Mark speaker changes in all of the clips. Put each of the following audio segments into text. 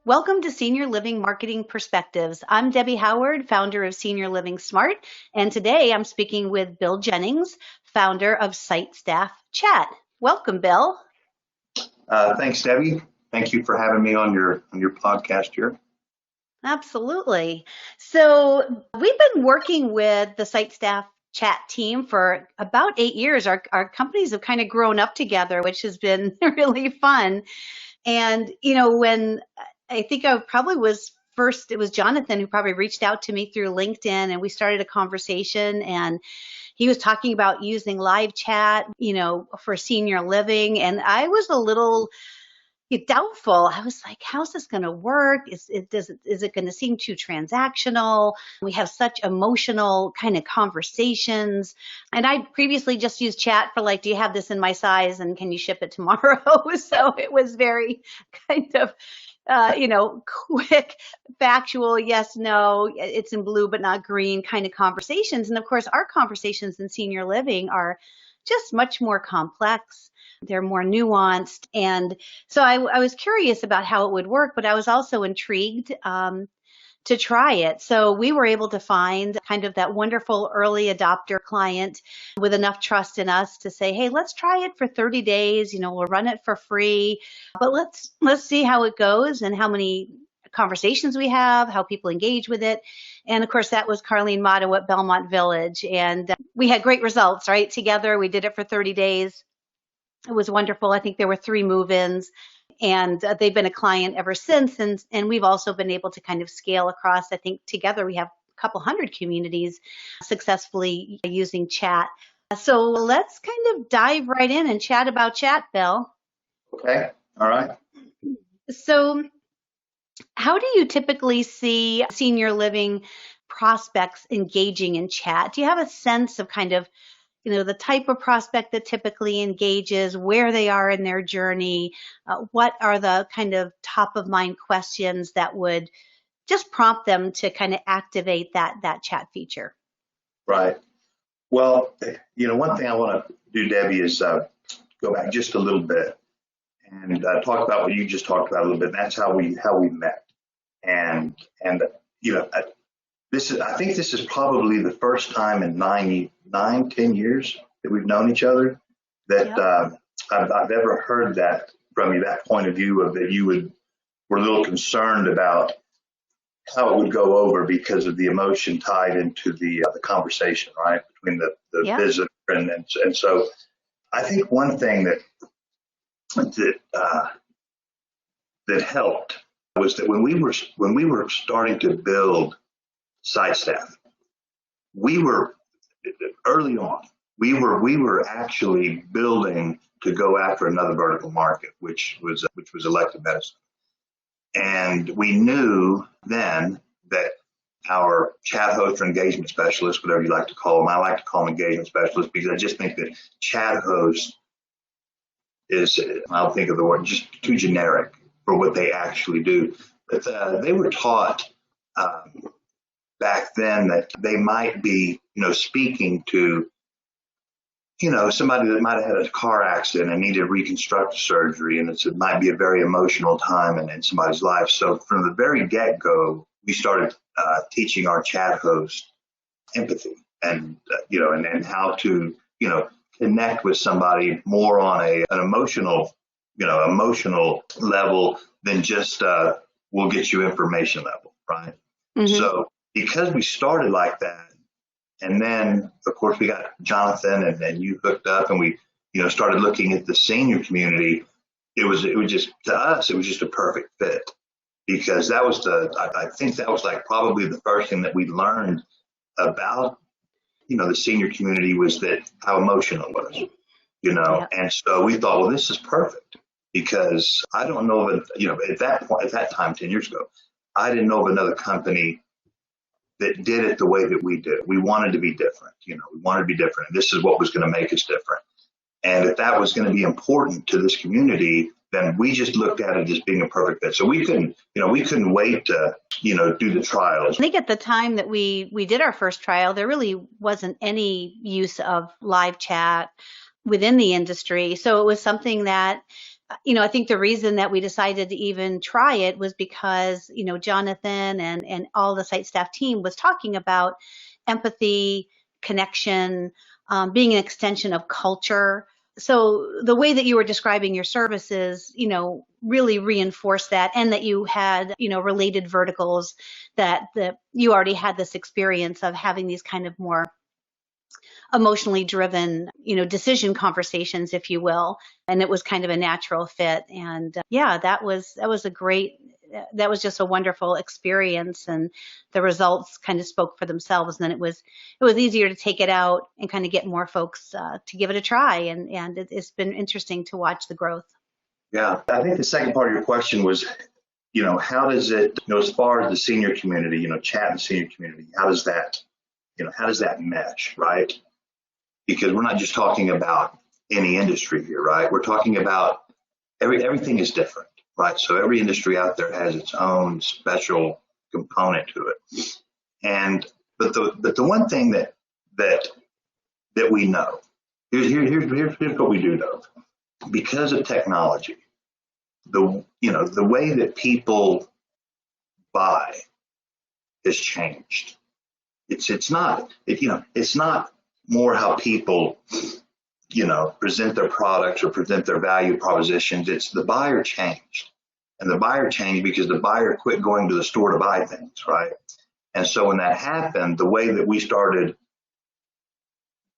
Speaker 1: Welcome to Senior Living Marketing Perspectives. I'm Debbie Howard, founder of Senior Living Smart, and today I'm speaking with Bill Jennings, founder of Site Staff Chat. Welcome, Bill.
Speaker 2: Thanks, Debbie. Thank you for having me on your podcast here.
Speaker 1: Absolutely. So we've been working with the Site Staff Chat team for about 8 years. Our companies have kind of grown up together, which has been really fun. And, when I think I probably was first, it was Jonathan who probably reached out to me through LinkedIn, and we started a conversation, and he was talking about using live chat, for senior living. And I was a little doubtful. I was like, how's this going to work? Is it going to seem too transactional? We have such emotional kind of conversations. And I previously just used chat for like, do you have this in my size and can you ship it tomorrow? So it was very kind of, quick, factual, yes, no, it's in blue, but not green kind of conversations. And of course, our conversations in senior living are just much more complex. They're more nuanced. And so I was curious about how it would work, but I was also intrigued to try it. So we were able to find kind of that wonderful early adopter client with enough trust in us to say, hey, let's try it for 30 days. We'll run it for free, but let's see how it goes and how many conversations we have, how people engage with it. And of course, that was Carlene Motto at Belmont Village. And we had great results, right? Together, we did it for 30 days. It was wonderful. I think there were 3 move-ins, and they've been a client ever since. And we've also been able to kind of scale across. I think together we have a couple hundred communities successfully using chat. So let's kind of dive right in and chat about chat, Bill.
Speaker 2: Okay. All right.
Speaker 1: So how do you typically see senior living prospects engaging in chat? Do you have a sense of kind of the type of prospect that typically engages, where they are in their journey, what are the kind of top of mind questions that would just prompt them to kind of activate that chat feature?
Speaker 2: Right. Well, one thing I want to do, Debbie, is go back just a little bit and talk about what you just talked about a little bit. And that's how we met. And I think this is probably the first time in 10 years that we've known each other that I've ever heard that from you, that point of view of that you were a little concerned about how it would go over because of the emotion tied into the conversation, right, between the visitor and so I think one thing that helped was that when we were starting to build Site Staff, we were early on. We were actually building to go after another vertical market, which was elective medicine, and we knew then that our chat host or engagement specialist, whatever you like to call them, I like to call them engagement specialists because I just think that chat host is, I'll think of the word, just too generic for what they actually do. But they were taught back then that they might be, speaking to, somebody that might have had a car accident and needed reconstructive surgery, and it might be a very emotional time in somebody's life. So from the very get-go, we started teaching our chat host empathy and how to, connect with somebody more on an emotional level than just we'll get you information level, right? Mm-hmm. So because we started like that, and then of course we got Jonathan and you hooked up, and we started looking at the senior community. It was just, to us, it was just a perfect fit, because that was I think that was like probably the first thing that we learned about the senior community, was that how emotional it was, yeah. And so we thought, well, this is perfect, because I don't know of at that time 10 years ago, I didn't know of another company that did it the way that we did. We wanted to be different. We wanted to be different. This is what was going to make us different. And if that was going to be important to this community, then we just looked at it as being a perfect fit. So we couldn't wait to, do the trials.
Speaker 1: I think at the time that we did our first trial, there really wasn't any use of live chat within the industry. So it was something that I think the reason that we decided to even try it was because, Jonathan and all the site staff team was talking about empathy, connection, being an extension of culture. So the way that you were describing your services, really reinforced that, and that you had, related verticals that you already had this experience of having these kind of more emotionally driven, decision conversations, if you will. And it was kind of a natural fit. And yeah, that was just a wonderful experience. And the results kind of spoke for themselves. And then it was easier to take it out and kind of get more folks to give it a try. And it's been interesting to watch the growth.
Speaker 2: Yeah, I think the second part of your question was, how does it, as far as the senior community, chat and senior community, how does that mesh, right? Because we're not just talking about any industry here, right? We're talking about everything is different, right? So every industry out there has its own special component to it. But the one thing that we know, here's what we do know. Because of technology, the way that people buy has changed. It's not more how people, present their products or present their value propositions. It's the buyer changed. And the buyer changed because the buyer quit going to the store to buy things, right? And so when that happened, the way that we started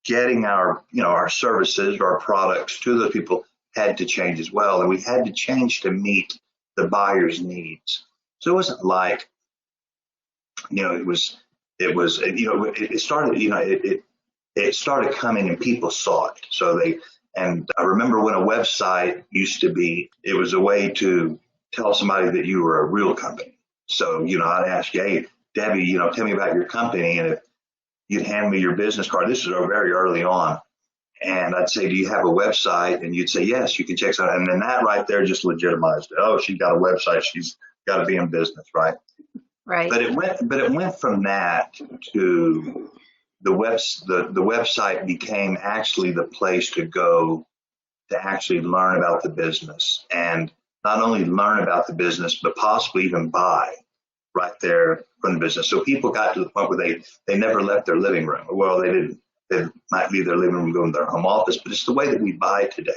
Speaker 2: getting our services or our products to those people had to change as well. And we had to change to meet the buyer's needs. So it wasn't like, it started coming and people saw it. And I remember when a website used to be, it was a way to tell somebody that you were a real company. So, I'd ask you, hey, Debbie, tell me about your company. And if you'd hand me your business card, this was very early on. And I'd say, do you have a website? And you'd say, yes, you can check it out. And then that right there just legitimized it. Oh, she's got a website. She's got to be in business, right?
Speaker 1: Right.
Speaker 2: But it went from that to the website became actually the place to go to actually learn about the business, and not only learn about the business, but possibly even buy right there from the business. So people got to the point where they never left their living room. Well, they didn't. They might leave their living room, go to their home office, but it's the way that we buy today.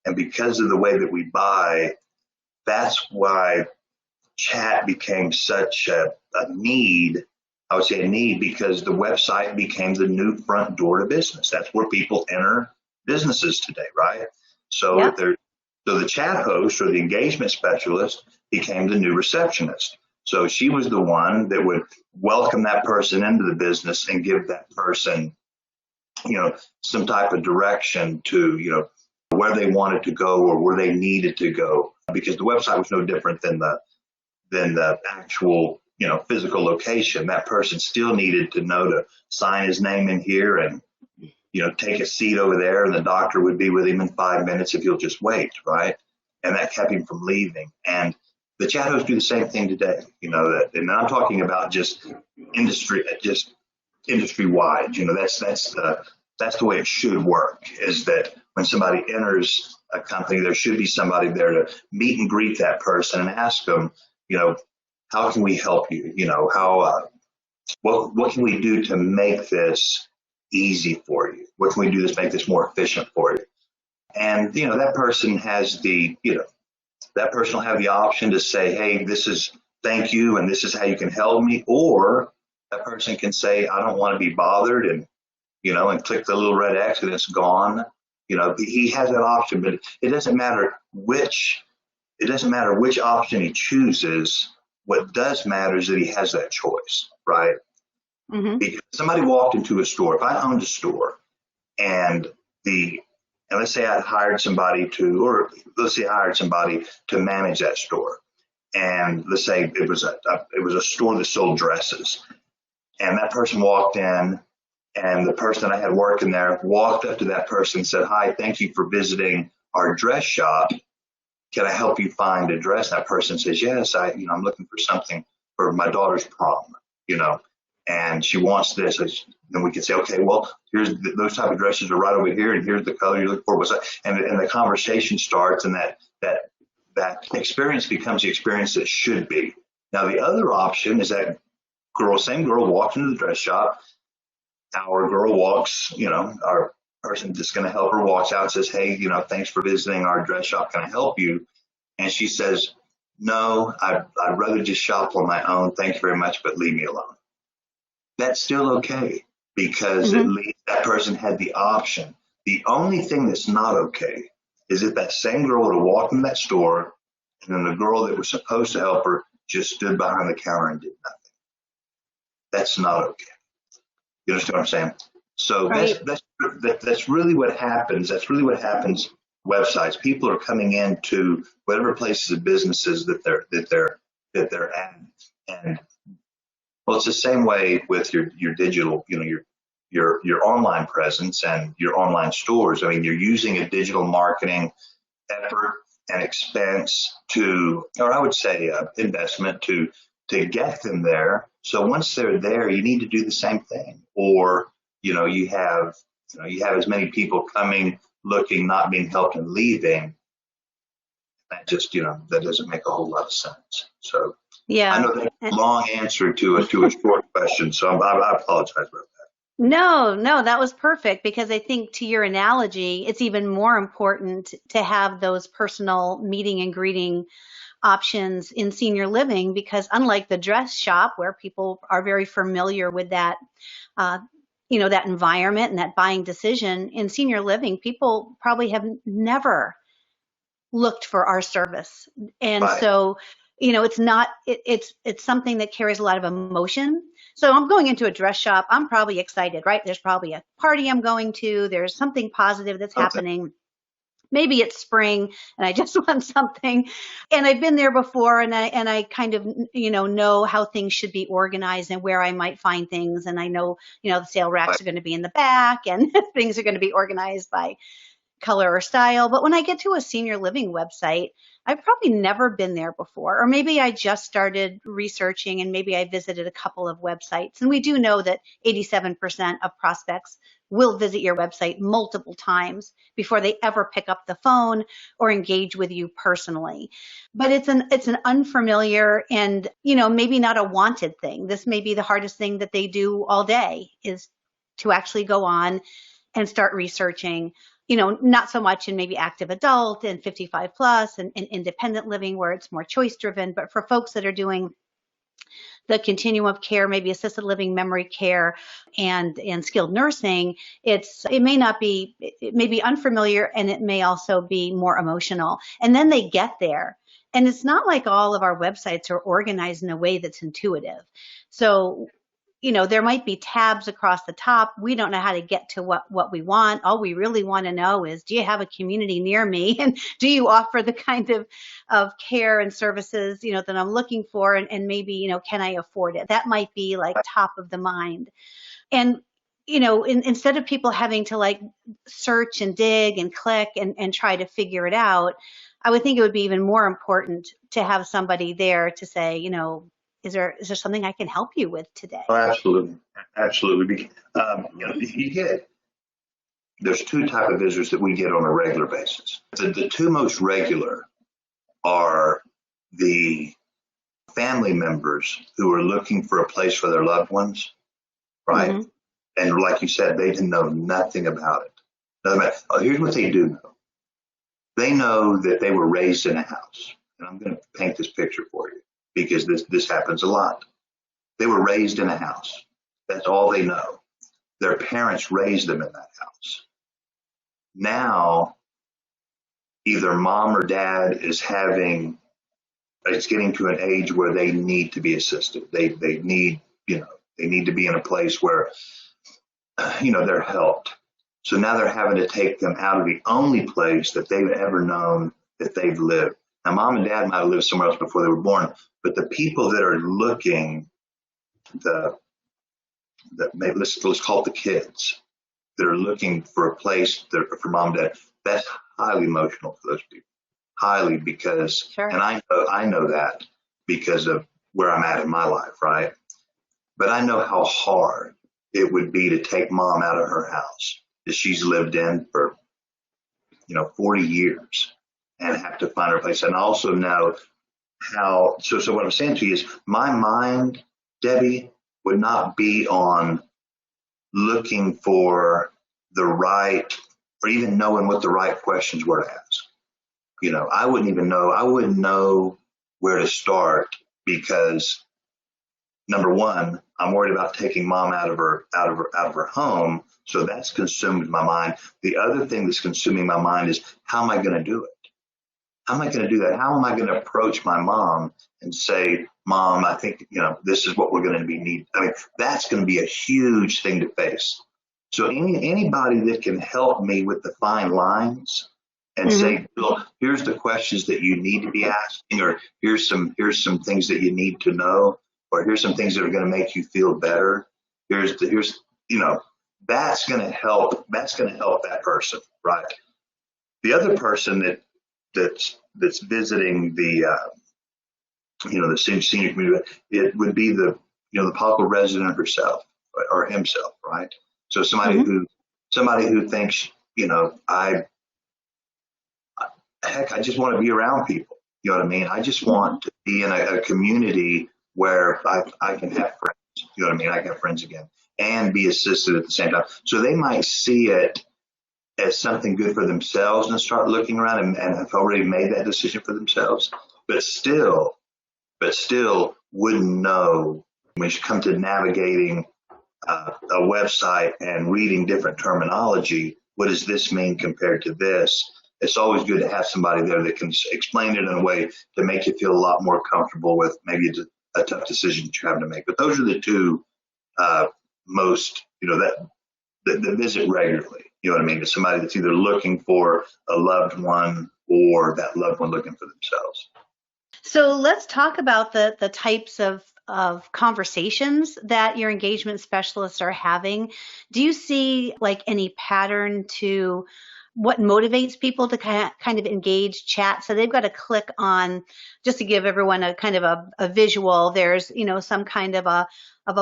Speaker 2: And because of the way that we buy, that's why chat became such a need. I would say a need because the website became the new front door to business. That's where people enter businesses today, right? So
Speaker 1: Yep.
Speaker 2: So the chat host or the engagement specialist became the new receptionist. So she was the one that would welcome that person into the business and give that person, some type of direction to, where they wanted to go or where they needed to go, because the website was no different than the actual, physical location. That person still needed to know to sign his name in here and, take a seat over there, and the doctor would be with him in 5 minutes if he'll just wait, right? And that kept him from leaving. And the chat hosts do the same thing today, and I'm talking about just industry wide, that's the way it should work, is that when somebody enters a company, there should be somebody there to meet and greet that person and ask them, how can we help you? What can we do to make this easy for you? What can we do to make this more efficient for you? And, that person has that person will have the option to say, hey, thank you, and this is how you can help me. Or that person can say, I don't want to be bothered, and, and click the little red X and it's gone. He has that option, but it doesn't matter which option he chooses. What does matter is that he has that choice, right?
Speaker 1: Mm-hmm.
Speaker 2: Because somebody walked into a store, if I owned a store and let's say I hired somebody to manage that store. And let's say it was a store that sold dresses, and that person walked in, and the person I had working there walked up to that person and said, hi, thank you for visiting our dress shop. Can I help you find a dress? That person says, yes, I'm looking for something for my daughter's prom, and she wants this. Then we can say, okay, well, those type of dresses are right over here, and here's the color you're looking for. And the conversation starts, and that that that experience becomes the experience that should be. Now, the other option is that same girl walks into the dress shop. Our girl walks, our person that's going to help her walks out and says, hey, thanks for visiting our dress shop. Can I help you? And she says, no, I'd rather just shop on my own. Thank you very much, but leave me alone. That's still okay because at least that person had the option. The only thing that's not okay is if that same girl would have walked in that store and then the girl that was supposed to help her just stood behind the counter and did nothing. That's not okay. You understand what I'm saying? So
Speaker 1: right.
Speaker 2: that's really what happens. That's really what happens. Websites. People are coming into whatever places and businesses that they're at, and well, it's the same way with your digital, your online presence and your online stores. I mean, you're using a digital marketing effort and expense or I would say investment to get them there. So once they're there, you need to do the same thing. Or you have as many people coming, looking, not being helped, and leaving. That just that doesn't make a whole lot of sense. So
Speaker 1: yeah,
Speaker 2: I know that's a long answer to a short question, so I apologize about that.
Speaker 1: No, that was perfect because I think to your analogy, it's even more important to have those personal meeting and greeting options in senior living because unlike the dress shop where people are very familiar with that, that environment and that buying decision, in senior living, people probably have never looked for our service. And
Speaker 2: Right.
Speaker 1: so, it's not, it's something that carries a lot of emotion. So I'm going into a dress shop. I'm probably excited, right? There's probably a party I'm going to. There's something positive that's
Speaker 2: Okay.
Speaker 1: happening. Maybe it's spring and I just want something. And I've been there before and I kind of, know how things should be organized and where I might find things. And I know, the sale racks are going to be in the back and things are going to be organized by color or style. But when I get to a senior living website, I've probably never been there before, or maybe I just started researching and maybe I visited a couple of websites. And we do know that 87% of prospects will visit your website multiple times before they ever pick up the phone or engage with you personally. But it's an unfamiliar and, maybe not a wanted thing. This may be the hardest thing that they do all day is to actually go on and start researching, not so much in maybe active adult and 55 plus and independent living where it's more choice driven, but for folks that are doing the continuum of care, maybe assisted living, memory care, and skilled nursing, it may be unfamiliar and it may also be more emotional. And then they get there. And it's not like all of our websites are organized in a way that's intuitive. So there might be tabs across the top. We don't know how to get to what we want. All we really want to know is, do you have a community near me? And do you offer the kind of care and services, that I'm looking for? And maybe, can I afford it? That might be like top of the mind. And, instead of people having to like search and dig and click and try to figure it out, I would think it would be even more important to have somebody there to say, is there something I can help you with today?
Speaker 2: Oh, absolutely. Absolutely. There's two types of visitors that we get on a regular basis. The two most regular are the family members who are looking for a place for their loved ones, right? Mm-hmm. And like you said, they didn't know nothing about it. Here's what they do know. They know that they were raised in a house. And I'm going to paint this picture for you, because this happens a lot. They were raised in a house. That's all they know. Their parents raised them in that house. Now, either mom or dad it's getting to an age where they need to be assisted. They need to be in a place where, they're helped. So now they're having to take them out of the only place that they've ever known that they've lived. Now, mom and dad might have lived somewhere else before they were born, but the people that are looking, let's call it the kids, that are looking for a place for mom and dad, that's highly emotional for those people. Highly, because, sure. And I know that because of where I'm at in my life, right? But I know how hard it would be to take mom out of her house that she's lived in for, 40 years. and have to find a place. And I also know how, so what I'm saying to you is my mind, Debbie, would not be on looking for the right, or even knowing what the right questions were to ask. I wouldn't know where to start, because number one, I'm worried about taking mom out of her home. So that's consumed my mind. The other thing that's consuming my mind is, how am I going to do it? How am I going to do that? How am I going to approach my mom and say, Mom, I think, this is what we're going to need. I mean, that's going to be a huge thing to face. So anybody that can help me with the fine lines and say, look, here's the questions that you need to be asking, or here's some things that you need to know, or here's some things that are going to make you feel better. That's going to help. That's going to help that person, right? The other person that's visiting the senior community, it would be the Poplar resident herself or himself, right? So somebody who thinks, I just want to be around people. You know what I mean? I just want to be in a community where I can have friends. You know what I mean? I can have friends again and be assisted at the same time. So they might see it as something good for themselves and start looking around and have already made that decision for themselves, but still wouldn't know when you come to navigating a website and reading different terminology. What does this mean compared to this? It's always good to have somebody there that can explain it in a way to make you feel a lot more comfortable with maybe a tough decision that you're having to make. But those are the two most, that visit regularly. You know what I mean? It's somebody that's either looking for a loved one or that loved one looking for themselves.
Speaker 1: So let's talk about the types of conversations that your engagement specialists are having. Do you see like any pattern to what motivates people to kind of engage chat? So they've got to click on, just to give everyone a kind of a visual, there's, some kind of a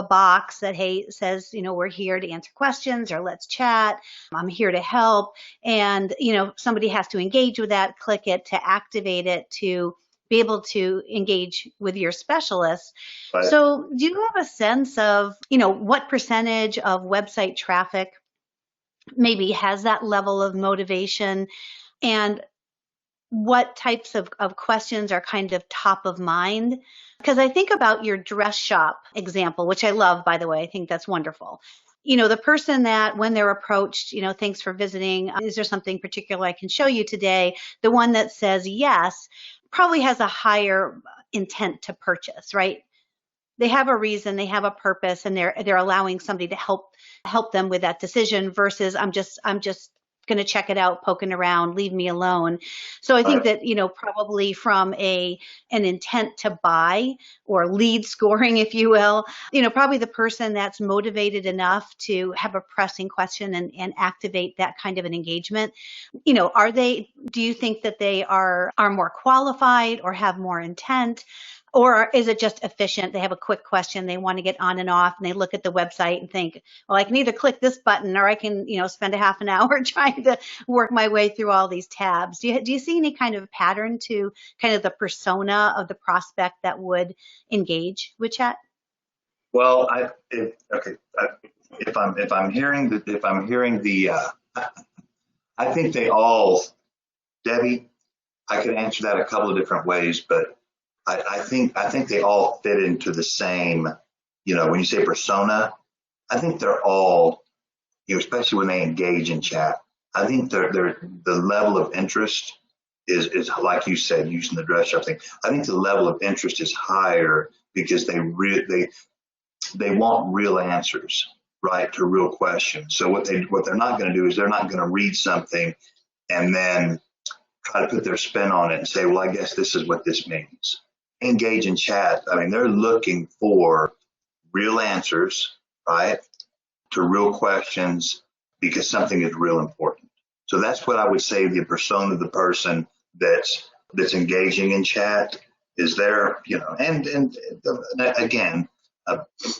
Speaker 1: box that, hey, says, we're here to answer questions, or let's chat. I'm here to help. And, somebody has to engage with that, click it to activate it to be able to engage with your specialist. Right. So do you have a sense of, what percentage of website traffic maybe has that level of motivation, and what types of questions are kind of top of mind? Because I think about your dress shop example, which I love, by the way. I think that's wonderful. The person that when they're approached, thanks for visiting, is there something particular I can show you today? The one that says yes probably has a higher intent to purchase, right? They have a reason, they have a purpose, and they're allowing somebody to help them with that decision versus I'm just going to check it out, poking around, leave me alone. So I think that, probably from an intent to buy or lead scoring, if you will, probably the person that's motivated enough to have a pressing question and activate that kind of an engagement, do you think that they are more qualified or have more intent? Or is it just efficient? They have a quick question, they want to get on and off, and they look at the website and think, well, I can either click this button or I can, spend a half an hour trying to work my way through all these tabs. Do you see any kind of pattern to kind of the persona of the prospect that would engage with chat?
Speaker 2: Well, if I'm hearing the, I think they all, Debbie, I could answer that a couple of different ways, but I think they all fit into the same, when you say persona, I think they're all, especially when they engage in chat, I think the level of interest is like you said, using the dress shop thing. I think the level of interest is higher because they want real answers, right, to real questions. So what they're not going to do is they're not going to read something and then try to put their spin on it and say, well, I guess this is what this means. Engage in chat. I mean, they're looking for real answers, right, to real questions because something is real important. So that's what I would say the persona of the person that's engaging in chat is there, and again,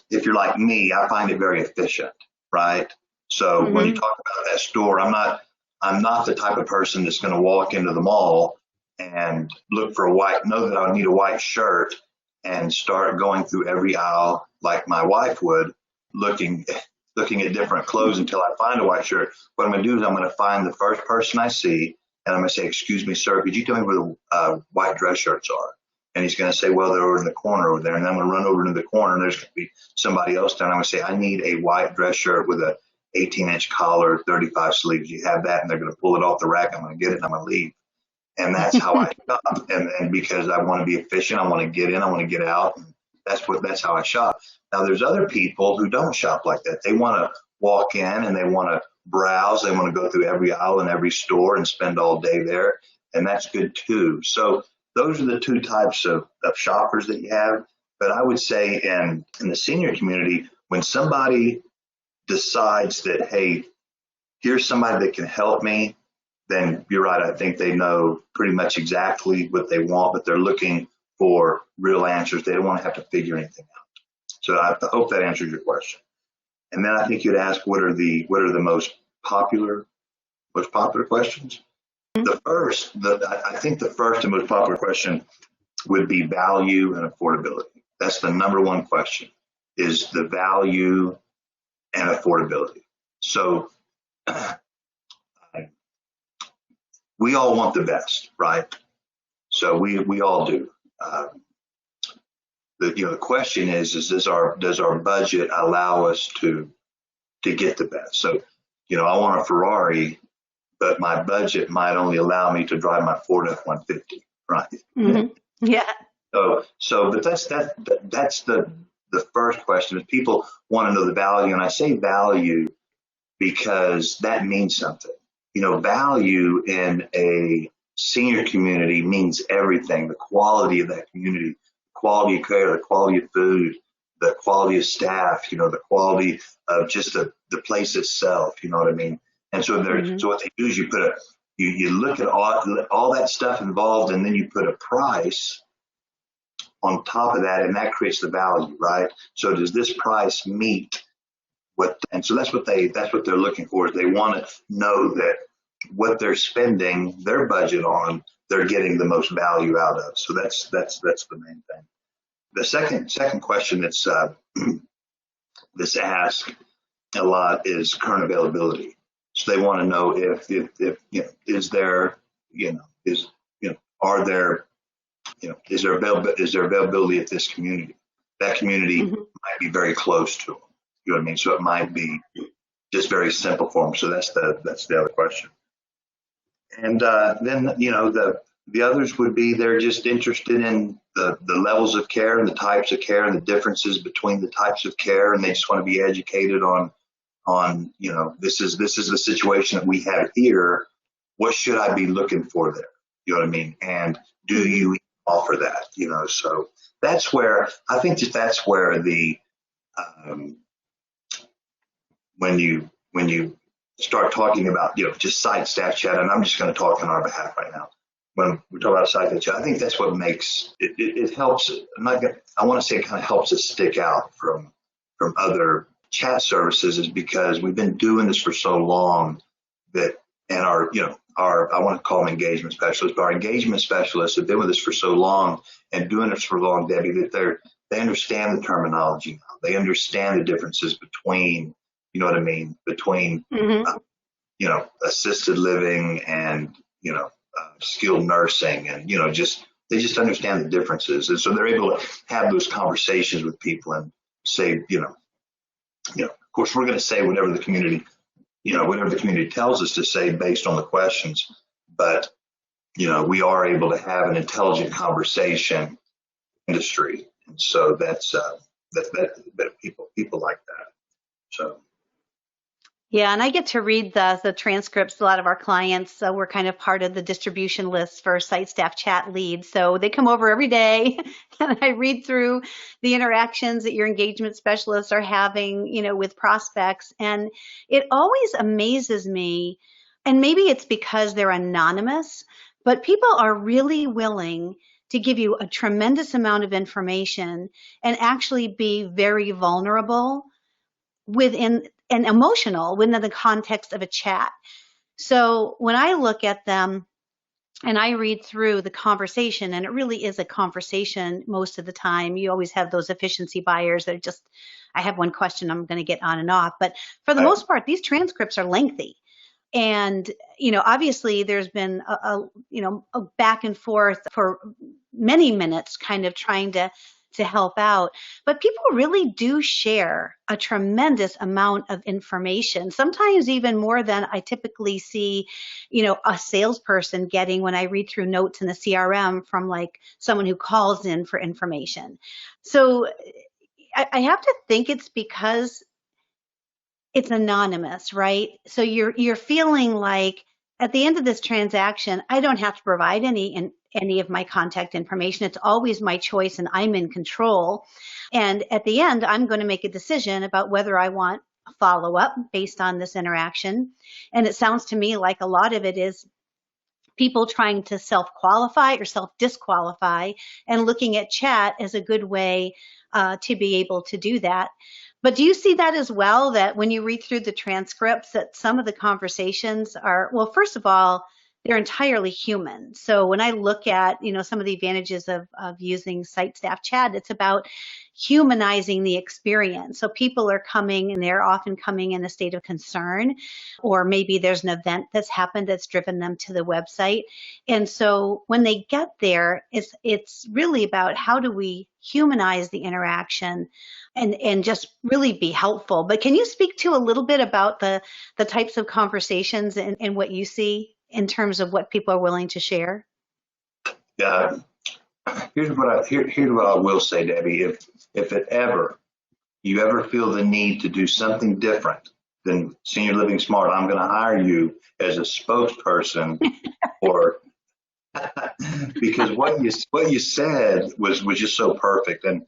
Speaker 2: if you're like me, I find it very efficient, right? So when you talk about that store, I'm not the type of person that's going to walk into the mall and look for a white, know that I need a white shirt, and start going through every aisle like my wife would, looking at different clothes until I find a white shirt. What I'm going to do is I'm going to find the first person I see, and I'm going to say, "Excuse me, sir, could you tell me where the white dress shirts are?" And he's going to say, "Well, they're over in the corner over there." And I'm going to run over to the corner, and there's going to be somebody else there. And I'm going to say, "I need a white dress shirt with a 18-inch collar, 35 sleeves. You have that?" And they're going to pull it off the rack. I'm going to get it, and I'm going to leave. And that's how I shop. And because I want to be efficient, I want to get in, I want to get out. And that's how I shop. Now, there's other people who don't shop like that. They want to walk in and they want to browse. They want to go through every aisle in every store and spend all day there. And that's good too. So those are the two types of shoppers that you have. But I would say in the senior community, when somebody decides that, hey, here's somebody that can help me, then you're right. I think they know pretty much exactly what they want, but they're looking for real answers. They don't want to have to figure anything out. So I hope that answers your question. And then I think you'd ask, what are the most popular questions? I think the first and most popular question would be value and affordability. That's the number one question, is the value and affordability. So we all want the best, right? So we all do. The question is does our budget allow us to get the best? So, I want a Ferrari, but my budget might only allow me to drive my Ford F-150, right?
Speaker 1: Mm-hmm. Yeah.
Speaker 2: But that's the first question, is people want to know the value. And I say value because that means something. Value in a senior community means everything. The quality of that community, quality of care, the quality of food, the quality of staff, the quality of just the place itself, you know what I mean? And so so what they do is you look at all that stuff involved, and then you put a price on top of that, and that creates the value, right? So does this price meet and so that's what they're looking for, is they want to know that what they're spending their budget on, they're getting the most value out of. So that's the main thing. The second question that's asked a lot is current availability. So they want to know if is there availability at this community? That community might be very close to them. You know what I mean? So it might be just very simple for them. So that's the other question. And then the others would be, they're just interested in the levels of care and the types of care and the differences between the types of care, and they just want to be educated on this is the situation that we have here. What should I be looking for there? You know what I mean? And do you offer that? So that's where I think that's where the when you start talking about just site staff chat, and I'm just going to talk on our behalf right now. When we talk about site staff chat, I think that's what makes it helps. I want to say it kind of helps us stick out from other chat services, is because we've been doing this for so long that, and our I want to call them engagement specialists, but our engagement specialists have been with us for so long and doing this for long, Debbie, that they understand the terminology now. They understand the differences between, you know what I mean, between assisted living and skilled nursing, and they just understand the differences, and so they're able to have those conversations with people and say, of course, we're going to say whatever the community tells us to say based on the questions, but we are able to have an intelligent conversation industry, and so that's people like that. So.
Speaker 1: Yeah, and I get to read the transcripts. A lot of our clients, we're kind of part of the distribution list for Site Staff Chat Lead. So they come over every day, and I read through the interactions that your engagement specialists are having, with prospects. And it always amazes me, and maybe it's because they're anonymous, but people are really willing to give you a tremendous amount of information and actually be very vulnerable within and emotional within the context of a chat. So when I look at them, and I read through the conversation, and it really is a conversation most of the time. You always have those efficiency buyers that are just, I have one question, I'm going to get on and off. But for the
Speaker 2: Right.
Speaker 1: most part, these transcripts are lengthy. And, obviously there's been a back and forth for many minutes kind of trying to help out. But people really do share a tremendous amount of information, sometimes even more than I typically see, a salesperson getting when I read through notes in the CRM from like someone who calls in for information. So I have to think it's because it's anonymous, right? So you're feeling like at the end of this transaction, I don't have to provide any of my contact information. It's always my choice and I'm in control. And at the end, I'm going to make a decision about whether I want a follow up based on this interaction. And it sounds to me like a lot of it is people trying to self qualify or self disqualify and looking at chat as a good way to be able to do that. But do you see that as well, that when you read through the transcripts, that some of the conversations are, well, first of all, they're entirely human. So when I look at, some of the advantages of using site staff chat, it's about humanizing the experience. So people are coming and they're often coming in a state of concern, or maybe there's an event that's happened that's driven them to the website. And so when they get there, it's really about how do we humanize the interaction and just really be helpful. But can you speak to a little bit about the types of conversations and what you see in terms of what people are willing to share?
Speaker 2: Yeah. Here's what I will say, Debbie. If you ever feel the need to do something different than Senior Living Smart, I'm going to hire you as a spokesperson, or because what you said was just so perfect, and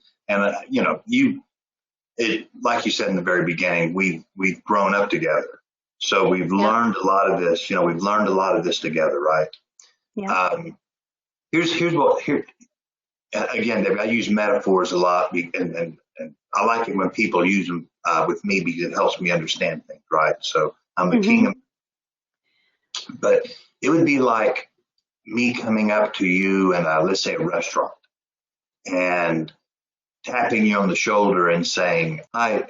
Speaker 2: like you said in the very beginning, we've grown up together, so we've learned a lot of this. We've learned a lot of this together, right?
Speaker 1: Yeah.
Speaker 2: Here's what here again, David, I use metaphors a lot, and I like it when people use them with me because it helps me understand things, right? So I'm the king of, but it would be like me coming up to you in let's say a restaurant and tapping you on the shoulder and saying, "Hi,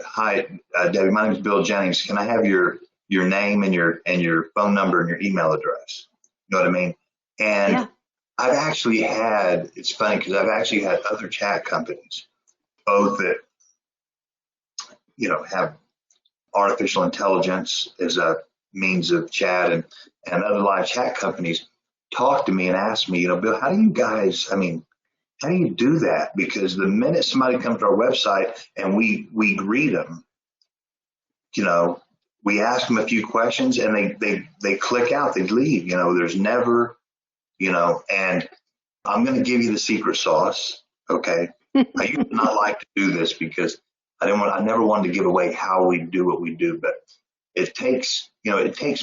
Speaker 2: Debbie. My name is Bill Jennings. Can I have your name and your phone number and your email address?" You know what I mean? And I've actually had. It's funny because I've actually had other chat companies, both that have artificial intelligence as a means of chat, and other live chat companies talk to me and ask me, Bill, how do you guys? I mean, how do you do that? Because the minute somebody comes to our website and we greet them, we ask them a few questions and they click out, they leave. There's never, and I'm going to give you the secret sauce. Okay. I used to not like to do this because I never wanted to give away how we do what we do, but it takes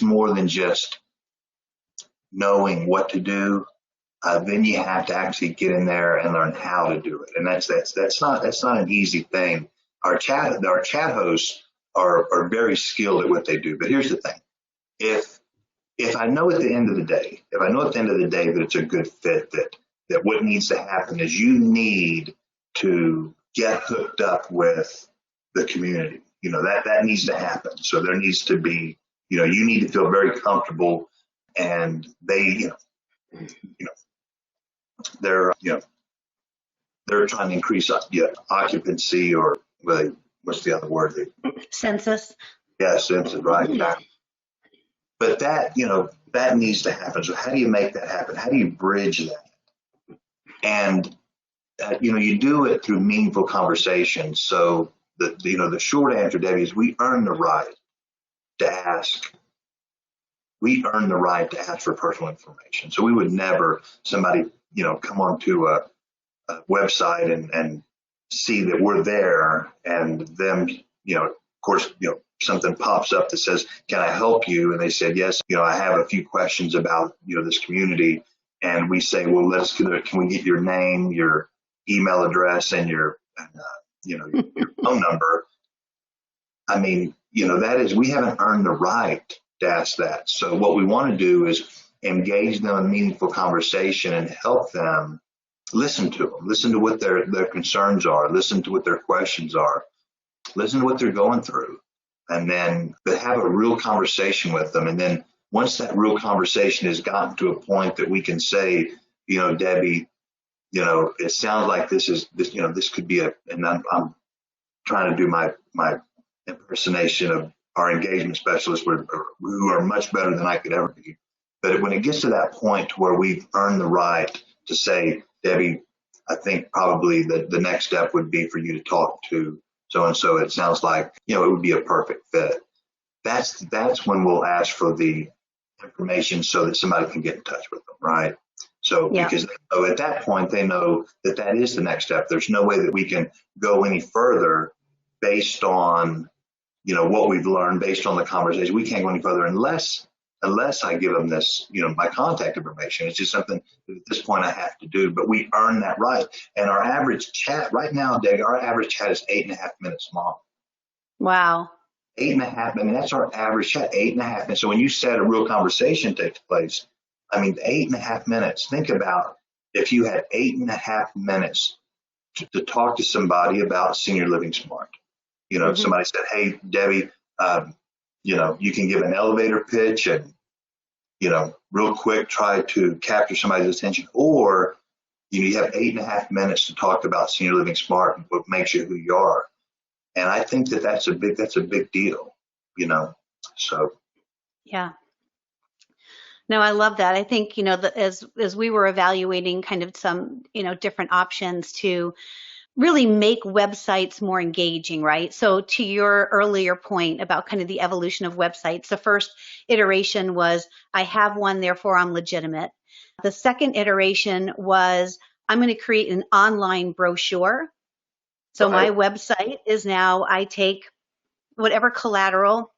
Speaker 2: more than just knowing what to do. Then you have to actually get in there and learn how to do it, and that's not an easy thing. Our chat hosts are very skilled at what they do. But here's the thing: if I know at the end of the day, that it's a good fit, that what needs to happen is you need to get hooked up with the community. That needs to happen. So there needs to be, you need to feel very comfortable, and they, they're trying to increase occupancy, or what's the other word?
Speaker 1: Census.
Speaker 2: Yeah, census, right. Yeah. But that needs to happen. So how do you make that happen? How do you bridge that? And you do it through meaningful conversations. So the short answer, Debbie, is we earn the right to ask. We earn the right to ask for personal information. So we would never, somebody, come onto a website and see that we're there, and them, of course, something pops up that says, "Can I help you?" And they said, "Yes, I have a few questions about, this community." And we say, "Well, can we get your name, your email address, and your your phone number?" I mean, we haven't earned the right to ask that. So what we want to do is engage them in meaningful conversation and help them, listen to them, listen to what their concerns are, listen to what their questions are, listen to what they're going through, and then have a real conversation with them. And then once that real conversation has gotten to a point that we can say, Debbie, it sounds like this could be and I'm trying to do my impersonation of our engagement specialists who are much better than I could ever be. But when it gets to that point where we've earned the right to say, Debbie, I think probably the next step would be for you to talk to so-and-so. It sounds like, it would be a perfect fit. That's when we'll ask for the information so that somebody can get in touch with them, right? So
Speaker 1: Yeah.
Speaker 2: because at that point, they know that is the next step. There's no way that we can go any further based on, what we've learned, based on the conversation. We can't go any further unless I give them this, my contact information. It's just something that at this point I have to do, but we earn that right. And our average chat right now, Dave, our average chat is 8.5 minutes long.
Speaker 1: Wow.
Speaker 2: 8.5. I mean, that's our average chat, 8.5 minutes. So when you said a real conversation takes place, 8.5 minutes. Think about if you had 8.5 minutes to talk to somebody about senior living smart. If somebody said, hey, Debbie, you can give an elevator pitch and, real quick try to capture somebody's attention, or you have 8.5 minutes to talk about senior living smart and what makes you who you are. And I think that's a big deal, so.
Speaker 1: Yeah. No, I love that. I think, as we were evaluating kind of some, different options to really make websites more engaging, right? So to your earlier point about kind of the evolution of websites, the first iteration was, I have one, therefore I'm legitimate. The second iteration was, I'm going to create an online brochure. So my website is now, I take whatever collateral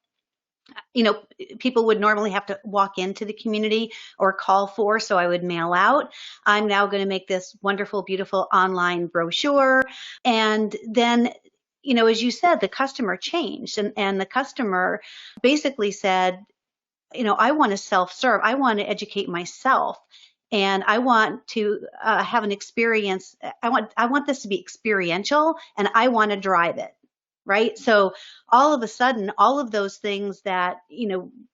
Speaker 1: people would normally have to walk into the community or call for, so I would mail out. I'm now going to make this wonderful, beautiful online brochure. And then, as you said, the customer changed, and the customer basically said, I want to self-serve. I want to educate myself. And I want to have an experience. I want this to be experiential, and I want to drive it. Right. So all of a sudden, all of those things that,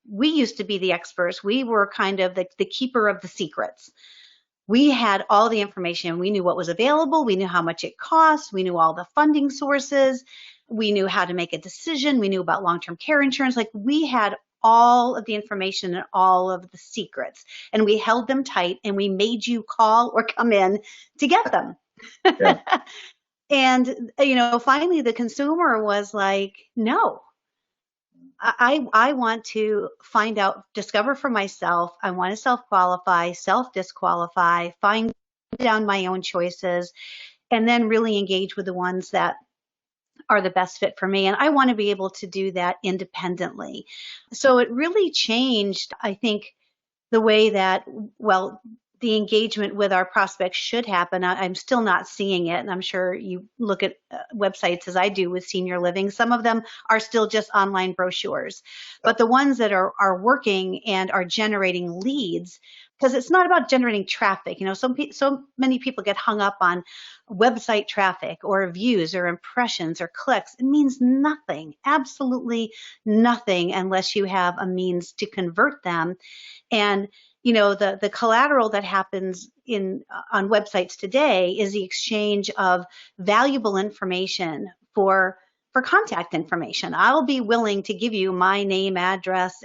Speaker 1: we used to be the experts, we were kind of the keeper of the secrets. We had all the information. We knew what was available. We knew how much it cost. We knew all the funding sources. We knew how to make a decision. We knew about long-term care insurance. Like, we had all of the information and all of the secrets, and we held them tight, and we made you call or come in to get them. Yeah. And, finally the consumer was like, no, I want to find out, discover for myself. I want to self-qualify, self-disqualify, find down my own choices, and then really engage with the ones that are the best fit for me. And I want to be able to do that independently. So it really changed, I think, the way that, the engagement with our prospects should happen. I'm still not seeing it. And I'm sure you look at websites as I do with senior living. Some of them are still just online brochures, but the ones that are working and are generating leads, because it's not about generating traffic. So many people get hung up on website traffic or views or impressions or clicks. It means nothing, absolutely nothing, unless you have a means to convert them. And the collateral that happens on websites today is the exchange of valuable information for contact information. I'll be willing to give you my name, address,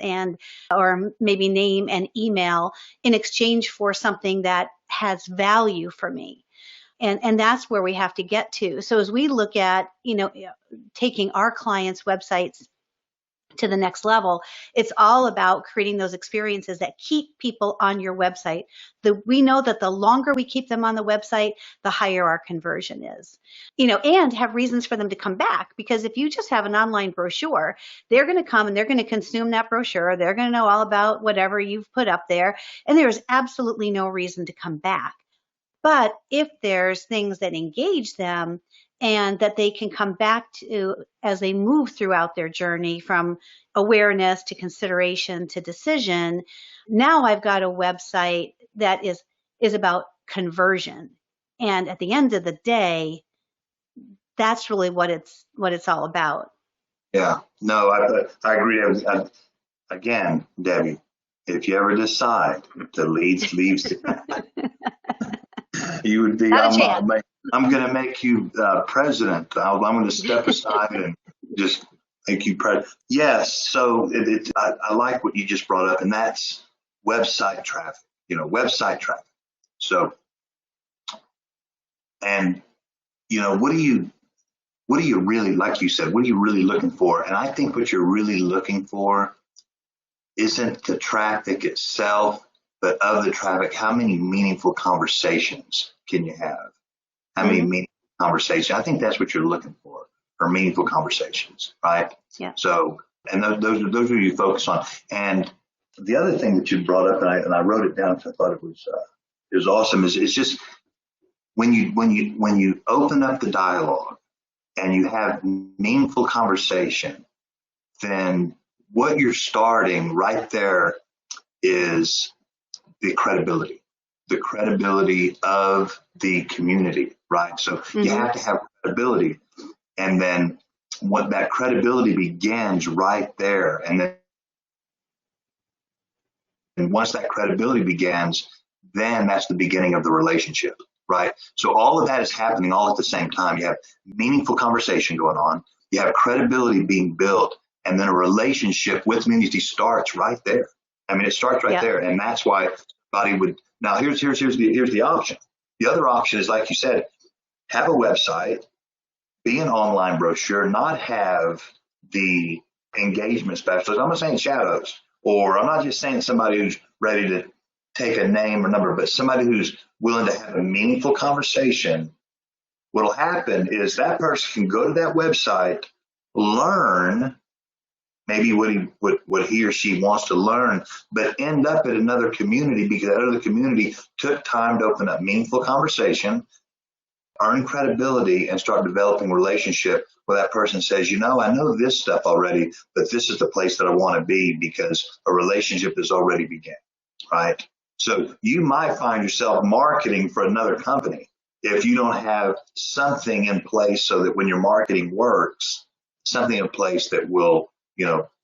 Speaker 1: or maybe name and email in exchange for something that has value for me. And that's where we have to get to. So as we look at, taking our clients' websites to the next level, it's all about creating those experiences that keep people on your website. We know that the longer we keep them on the website, the higher our conversion is, and have reasons for them to come back. Because if you just have an online brochure, they're going to come and they're going to consume that brochure. They're going to know all about whatever you've put up there, and there's absolutely no reason to come back. But if there's things that engage them, and that they can come back to as they move throughout their journey from awareness to consideration to decision. Now I've got a website that is about conversion. And at the end of the day, that's really what it's all about.
Speaker 2: Yeah, no, I agree. Again, Debbie, if you ever decide to leave, you would be.
Speaker 1: Not a chance.
Speaker 2: I'm going to make you president. I'm going to step aside and just make you president. Yes. So I like what you just brought up, and that's website traffic. Website traffic. So, and what do you really, like you said, what are you really looking for? And I think what you're really looking for isn't the traffic itself, but of the traffic, how many meaningful conversations can you have? How many meaningful conversations? I think that's what you're looking for, or meaningful conversations, right?
Speaker 1: Yeah.
Speaker 2: So, and those are you focus on. And the other thing that you brought up, and I wrote it down because I thought it was awesome, is it's just when you open up the dialogue and you have meaningful conversation, then what you're starting right there is the credibility of the community, right? So you have to have credibility, and then what that credibility begins right there, and once that credibility begins, then that's the beginning of the relationship, right? So all of that is happening all at the same time. You have meaningful conversation going on, you have credibility being built, and then a relationship with community starts right there. I mean, it starts right there, and that's why somebody would. Now, here's the option. The other option is, like you said, have a website, be an online brochure, not have the engagement specialist. I'm not saying shadows, or I'm not just saying somebody who's ready to take a name or number, but somebody who's willing to have a meaningful conversation. What'll happen is that person can go to that website, learn maybe what he or she wants to learn, but end up at another community because that other community took time to open up meaningful conversation, earn credibility, and start developing a relationship where that person says, I know this stuff already, but this is the place that I want to be because a relationship has already begun, right? So you might find yourself marketing for another company if you don't have something in place so that when your marketing works, something in place that will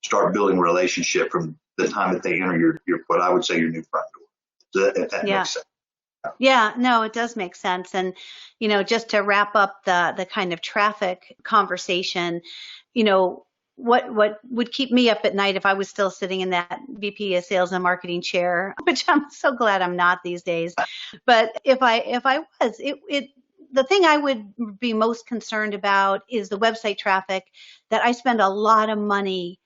Speaker 2: start building a relationship from the time that they enter your what I would say your new front door. If that makes sense.
Speaker 1: Yeah, no, it does make sense. And, just to wrap up the kind of traffic conversation, what would keep me up at night if I was still sitting in that VP of sales and marketing chair, which I'm so glad I'm not these days. But if I was, the thing I would be most concerned about is the website traffic that I spend a lot of money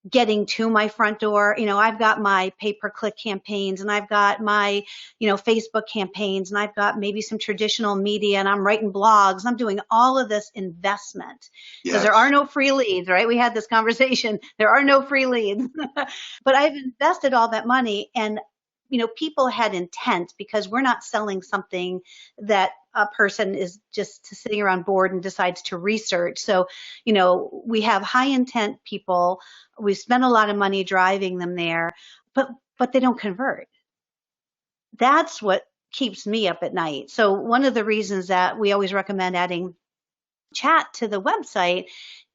Speaker 1: getting to my front door. I've got my pay-per-click campaigns, and I've got my, Facebook campaigns, and I've got maybe some traditional media, and I'm writing blogs. I'm doing all of this investment because there are no free leads, right? We had this conversation. There are no free leads, but I've invested all that money, and people had intent because we're not selling something that a person is just sitting around bored and decides to research. So, we have high intent people. We spend a lot of money driving them there, but they don't convert. That's what keeps me up at night. So one of the reasons that we always recommend adding chat to the website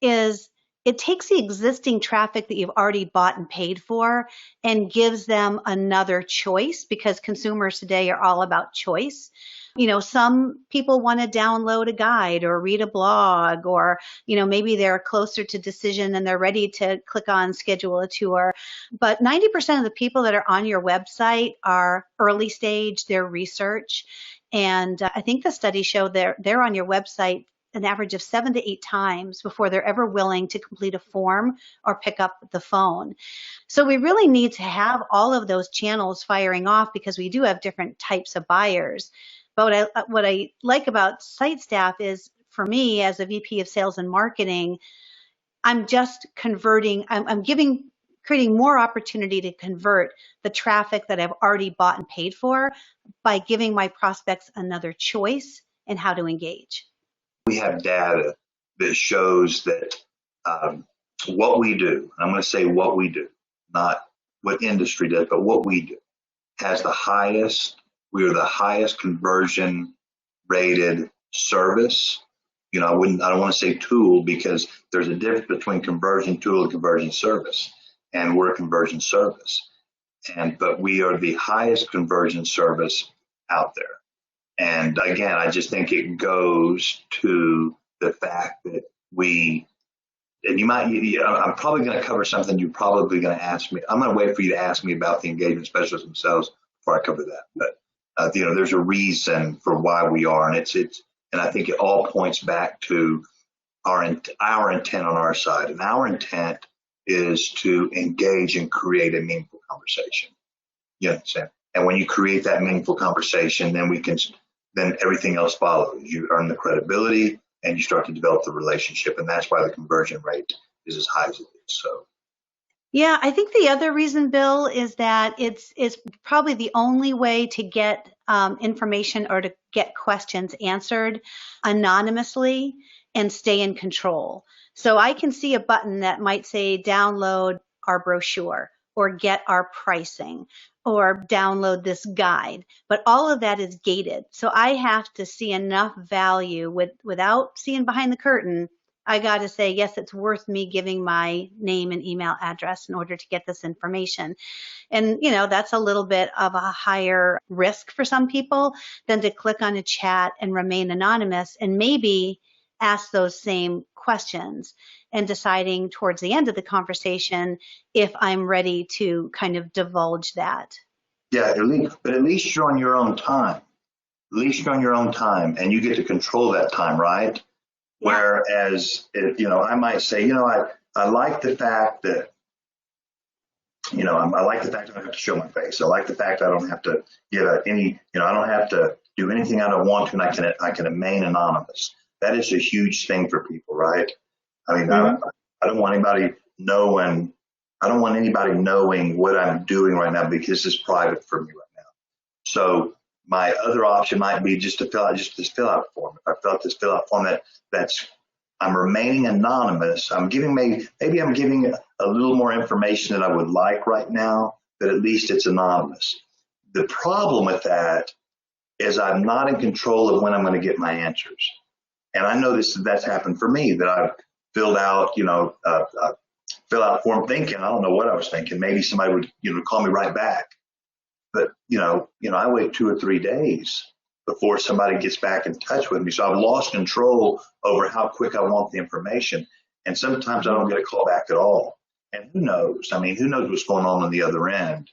Speaker 1: is it takes the existing traffic that you've already bought and paid for and gives them another choice, because consumers today are all about choice. Some people want to download a guide or read a blog, or, maybe they're closer to decision and they're ready to click on schedule a tour. But 90% of the people that are on your website are early stage, they're research. And I think the studies show they're on your website an average of 7 to 8 times before they're ever willing to complete a form or pick up the phone. So we really need to have all of those channels firing off, because we do have different types of buyers. But what I like about Site Staff is, for me as a VP of sales and marketing, I'm just converting, I'm creating more opportunity to convert the traffic that I've already bought and paid for by giving my prospects another choice in how to engage.
Speaker 2: we have data that shows that what we do, I'm going to say what we do, not what industry does, but what we do, has the highest, we are the highest conversion rated service. I don't want to say tool, because there's a difference between conversion tool and conversion service, and we're a conversion service. But we are the highest conversion service out there. And again, I just think it goes to the fact that I'm probably going to cover something you're probably going to ask me. I'm going to wait for you to ask me about the engagement specialists themselves before I cover that. But there's a reason for why we are, and and I think it all points back to our intent on our side, and our intent is to engage and create a meaningful conversation. You understand? And when you create that meaningful conversation, then everything else follows. You earn the credibility, and you start to develop the relationship, and that's why the conversion rate is as high as it is. So,
Speaker 1: yeah, I think the other reason, Bill, is that it's probably the only way to get information or to get questions answered anonymously and stay in control. So I can see a button that might say download our brochure or get our pricing or download this guide, but all of that is gated. So I have to see enough value without seeing behind the curtain. I got to say, yes, it's worth me giving my name and email address in order to get this information. And, that's a little bit of a higher risk for some people than to click on a chat and remain anonymous and maybe ask those same questions and deciding towards the end of the conversation if I'm ready to kind of divulge that.
Speaker 2: Yeah, at least you're on your own time. At least you're on your own time, and you get to control that time, right? Yeah. Whereas, I might say, I like the fact that, I like the fact that I don't have to show my face. I like the fact that I don't have to give I don't have to do anything I don't want to, and I can remain anonymous. That is a huge thing for people, right? I mean, I don't want anybody knowing. I don't want anybody knowing what I'm doing right now, because this is private for me right now. So my other option might be just to fill out a form. If I fill out this fill out form that's I'm remaining anonymous. Maybe I'm giving a little more information than I would like right now, but at least it's anonymous. The problem with that is I'm not in control of when I'm going to get my answers. And I know that's happened for me, that I've filled out, fill out form thinking, I don't know what I was thinking. Maybe somebody would, call me right back. But, I wait 2 or 3 days before somebody gets back in touch with me. So I've lost control over how quick I want the information. And sometimes I don't get a call back at all. And who knows? I mean, who knows what's going on the other end?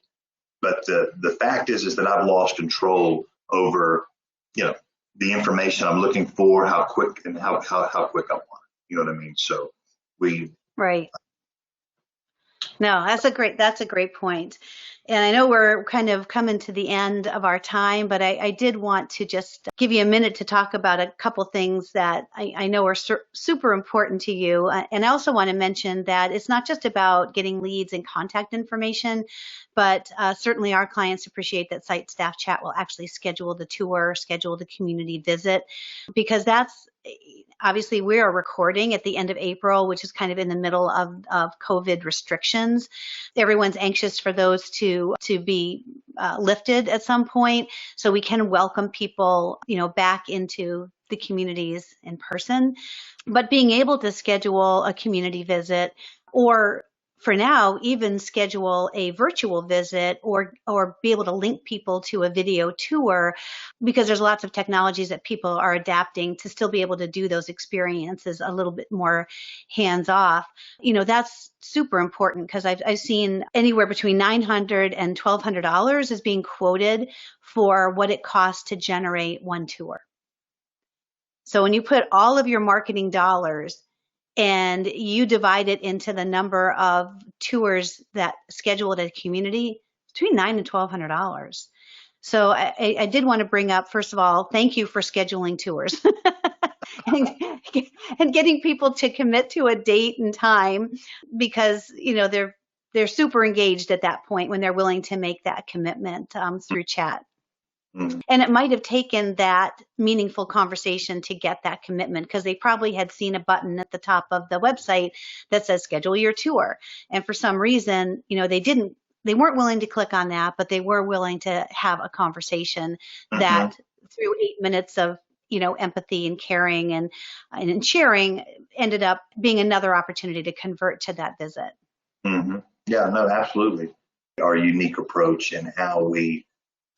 Speaker 2: But the fact is that I've lost control over, the information I'm looking for, how quick and how quick I want it. You know what I mean? So
Speaker 1: right. No, that's a great point. And I know we're kind of coming to the end of our time, but I did want to just give you a minute to talk about a couple things that I know are super important to you. And I also want to mention that it's not just about getting leads and contact information, but certainly our clients appreciate that Site Staff Chat will actually schedule the tour, schedule the community visit, because that's obviously we are recording at the end of April, which is kind of in the middle of COVID restrictions. Everyone's anxious for those to be lifted at some point, so we can welcome people, back into the communities in person. But being able to schedule a community visit, or for now, even schedule a virtual visit, or be able to link people to a video tour, because there's lots of technologies that people are adapting to still be able to do those experiences a little bit more hands off. That's super important, because I've seen anywhere between $900 and $1,200 is being quoted for what it costs to generate one tour. So when you put all of your marketing dollars and you divide it into the number of tours that scheduled at a community, between $900 and $1,200. So I did want to bring up, first of all, thank you for scheduling tours and getting people to commit to a date and time, because they're super engaged at that point when they're willing to make that commitment through chat.
Speaker 2: Mm-hmm.
Speaker 1: And it might have taken that meaningful conversation to get that commitment, because they probably had seen a button at the top of the website that says schedule your tour. And for some reason, they weren't willing to click on that, but they were willing to have a conversation
Speaker 2: Mm-hmm.
Speaker 1: that through 8 minutes of empathy and caring and sharing ended up being another opportunity to convert to that visit.
Speaker 2: Mm-hmm. Yeah, no, absolutely. Our unique approach and how we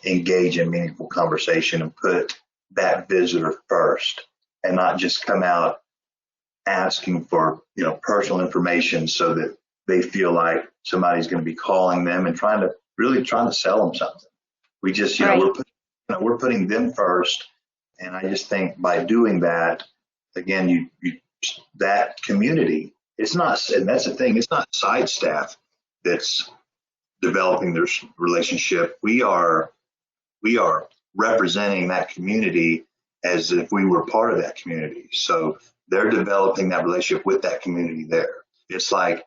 Speaker 2: engage in meaningful conversation and put that visitor first and not just come out asking for, personal information so that they feel like somebody's going to be calling them and trying to sell them something. We just,
Speaker 1: Right.
Speaker 2: we're putting them first. And I just think by doing that, again, that community, it's not, and that's the thing, it's not site staff that's developing their relationship. We are representing that community as if we were part of that community. So they're developing that relationship with that community there. It's like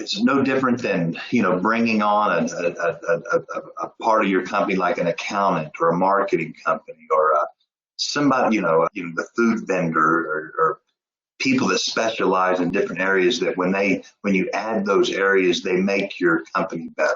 Speaker 2: it's no different than, bringing on a part of your company, like an accountant or a marketing company or somebody, the food vendor or people that specialize in different areas that when you add those areas, they make your company better,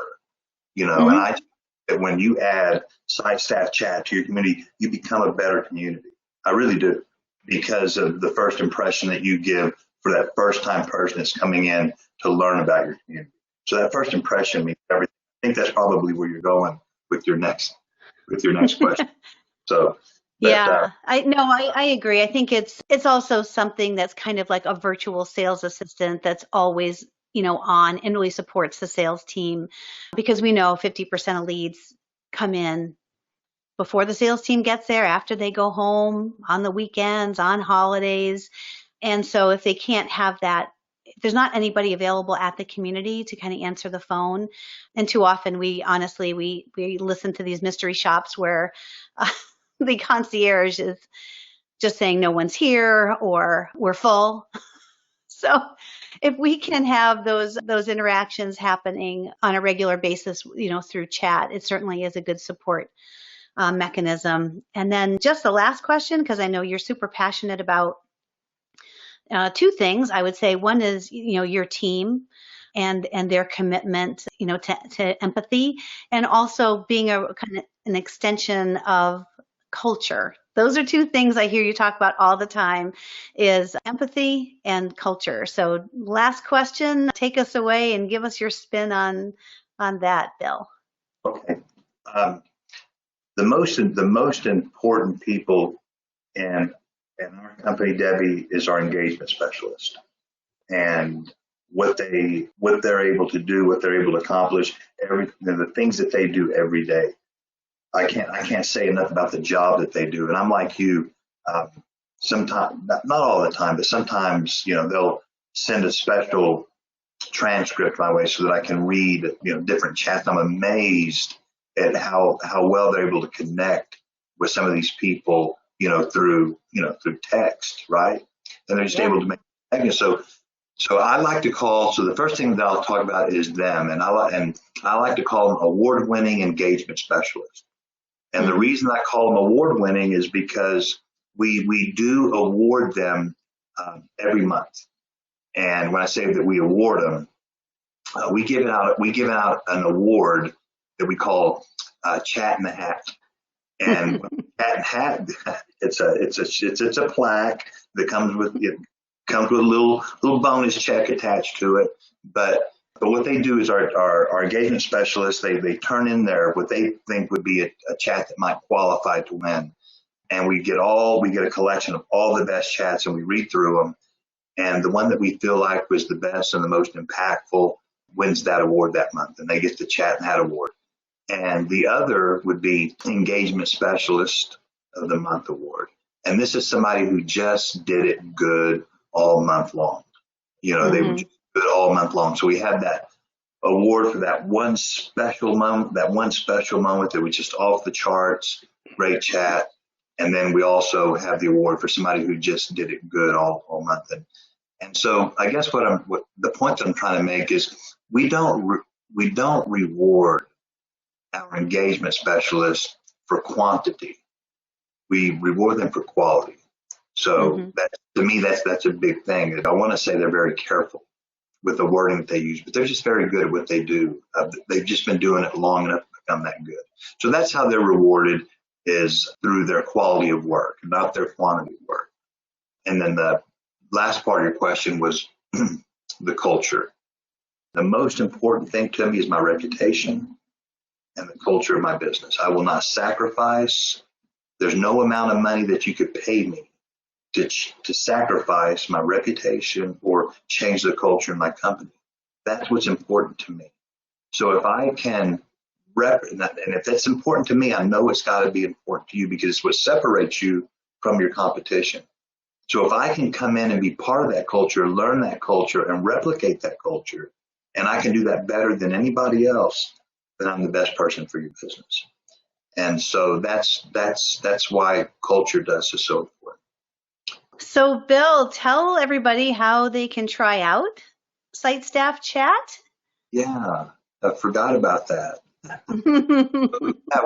Speaker 1: Mm-hmm.
Speaker 2: and I think that when you add site staff chat to your community, you become a better community. I really do, because of the first impression that you give for that first time person that's coming in to learn about your community. So that first impression means everything. I think that's probably where you're going with your next question. So
Speaker 1: Yeah, I agree. I think it's also something that's kind of like a virtual sales assistant that's always, on and really supports the sales team, because we know 50% of leads come in before the sales team gets there, after they go home, on the weekends, on holidays. And so if they can't have that, if there's not anybody available at the community to kind of answer the phone. And too often we listen to these mystery shops where the concierge is just saying no one's here or we're full. So if we can have those interactions happening on a regular basis, through chat, it certainly is a good support mechanism. And then just the last question, because I know you're super passionate about two things. I would say one is, your team and their commitment, to empathy, and also being a kind of an extension of culture. Those are two things I hear you talk about all the time, is empathy and culture. So last question, take us away and give us your spin on that, Bill.
Speaker 2: Okay. The most important people in our company, Debbie, is our engagement specialist, and what they're able to do, what they're able to accomplish, the things that they do every day. I can't say enough about the job that they do. And I'm like you, sometimes, not all the time, but sometimes, they'll send a special transcript my way so that I can read, different chats. I'm amazed at how well they're able to connect with some of these people, through text, right? And they're just able to make connections. So I like to call. So the first thing that I'll talk about is them, and I like to call them award-winning engagement specialists. And the reason I call them award-winning is because we do award them every month. And when I say that we award them, we give out an award that we call Chat in the Hat. And Chat in the Hat, it's a plaque that comes with a little bonus check attached to it. But what they do is our engagement specialists, they turn in there what they think would be a chat that might qualify to win. And we get a collection of all the best chats, and we read through them. And the one that we feel like was the best and the most impactful wins that award that month, and they get the Chat in the Hat award. And the other would be Engagement Specialist of the Month award. And this is somebody who just did it good all month long. They were just good all month long. So we had that award for that one special moment, that was just off the charts, great chat. And then we also have the award for somebody who just did it good all month. And so I guess what the point that I'm trying to make is we don't reward our engagement specialists for quantity. We reward them for quality. So that, to me, that's a big thing. I want to say they're very careful with the wording that they use, but they're just very good at what they do. They've just been doing it long enough to become that good. So that's how they're rewarded, is through their quality of work, not their quantity of work. And then the last part of your question was the culture. The most important thing to me is my reputation and the culture of my business. I will not sacrifice. There's no amount of money that you could pay me to sacrifice my reputation or change the culture in my company. That's what's important to me. So if I can and if that's important to me, I know it's got to be important to you, because it's what separates you from your competition. So if I can come in and be part of that culture, learn that culture, and replicate that culture, and I can do that better than anybody else, then I'm the best person for your business. And so that's why culture does is so important.
Speaker 1: So, Bill, tell everybody how they can try out Site Staff Chat.
Speaker 2: Yeah, I forgot about that.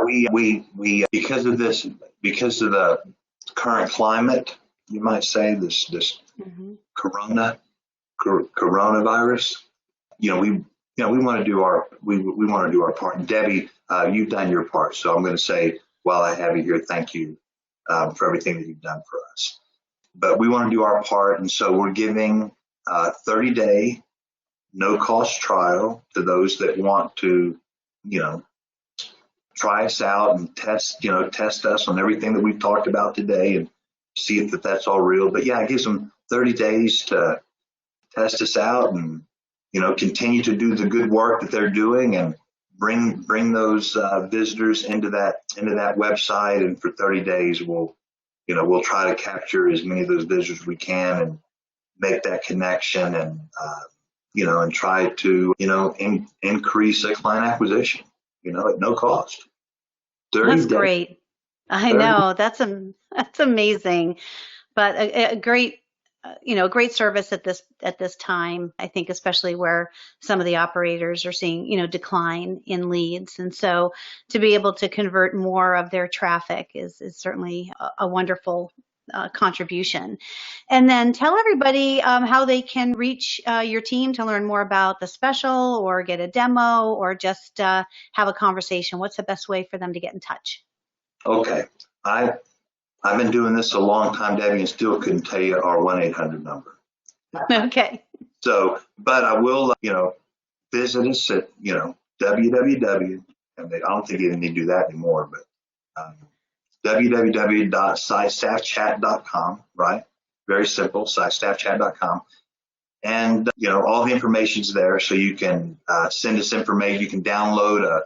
Speaker 2: we because of the current climate, you might say, this coronavirus. We want to do our part. And Debbie, you've done your part. So I'm going to say, while I have you here, thank you for everything that you've done for us. But we want to do our part, and so we're giving 30-day no-cost trial to those that want to, try us out and test us on everything that we've talked about today and see if that's all real. But yeah, it gives them 30 days to test us out and, continue to do the good work that they're doing and bring those visitors into that website. And for 30 days, we'll try to capture as many of those visitors as we can and make that connection and, and try to, increase a client acquisition, at no cost.
Speaker 1: That's great. I know that's amazing, but a great, great service at this time. I think especially where some of the operators are seeing, decline in leads, and so to be able to convert more of their traffic is certainly a wonderful contribution. And then tell everybody how they can reach your team to learn more about the special or get a demo or just have a conversation. What's the best way for them to get in touch?
Speaker 2: Okay. I've been doing this a long time, Debbie, and still couldn't tell you our 1-800 number.
Speaker 1: Okay.
Speaker 2: So, but I will, visit us at, www, and I don't think you even need to do that anymore, but www.sitestaffchat.com, right? Very simple, sitestaffchat.com. And, all the information's there, so you can send us information. You can download,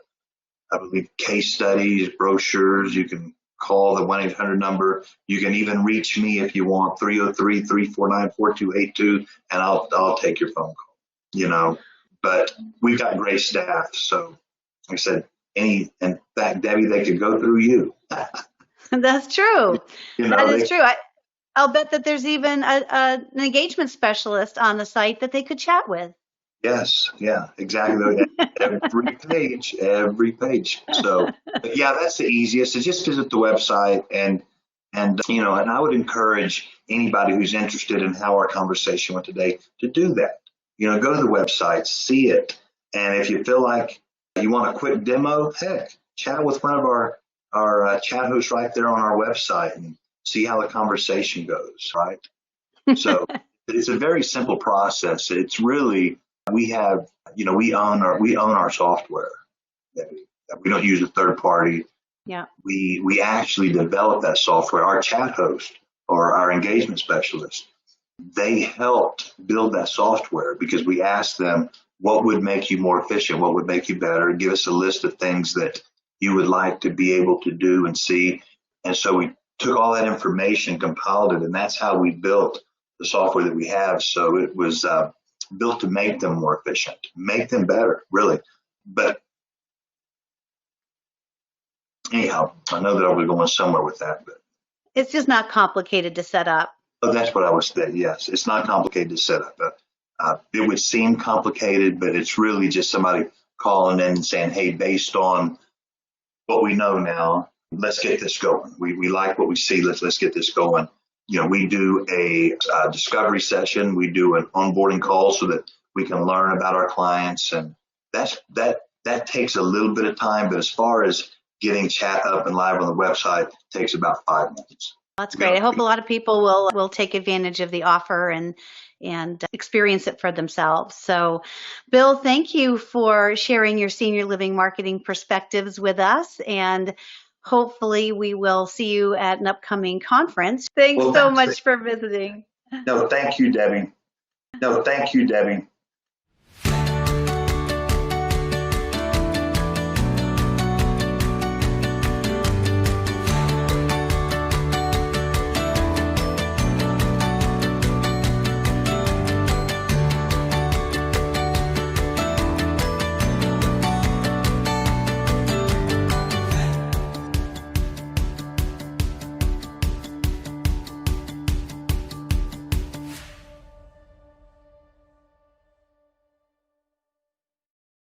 Speaker 2: I believe, case studies, brochures. You can call the 1-800 number. You can even reach me if you want, 303-349-4282, and I'll take your phone call, But we've got great staff. So like I said, in fact, Debbie, they could go through you.
Speaker 1: That's true. That is true. I'll bet that there's even an engagement specialist on the site that they could chat with. Yes,
Speaker 2: yeah, exactly. every page. So, but yeah, that's the easiest. So just visit the website and and I would encourage anybody who's interested in how our conversation went today to do that. Go to the website, see it, and if you feel like you want a quick demo, heck, chat with one of our chat hosts right there on our website and see how the conversation goes. Right. So it's a very simple process. It's really, we have, we own our software. We don't use a third party.
Speaker 1: Yeah.
Speaker 2: We actually develop that software. Our chat host or our engagement specialist, they helped build that software because we asked them, what would make you more efficient? What would make you better? Give us a list of things that you would like to be able to do and see. And so we took all that information, compiled it, and that's how we built the software that we have. So it was built to make them more efficient, make them better, really. But anyhow, I know that I was going somewhere with that. But
Speaker 1: it's just not complicated to set up.
Speaker 2: Oh, that's what I was saying. Yes, it's not complicated to set up. It would seem complicated, but it's really just somebody calling in and saying, hey, based on what we know now. Let's get this going. We like what we see. Let's get this going. We do a discovery session. We do an onboarding call so that we can learn about our clients, and that takes a little bit of time. But as far as getting chat up and live on the website, it takes about 5 minutes.
Speaker 1: That's great. I hope a lot of people will take advantage of the offer and experience it for themselves. So, Bill, thank you for sharing your senior living marketing perspectives with us, and hopefully we will see you at an upcoming conference. Thanks so much for visiting.
Speaker 2: No, thank you, Debbie.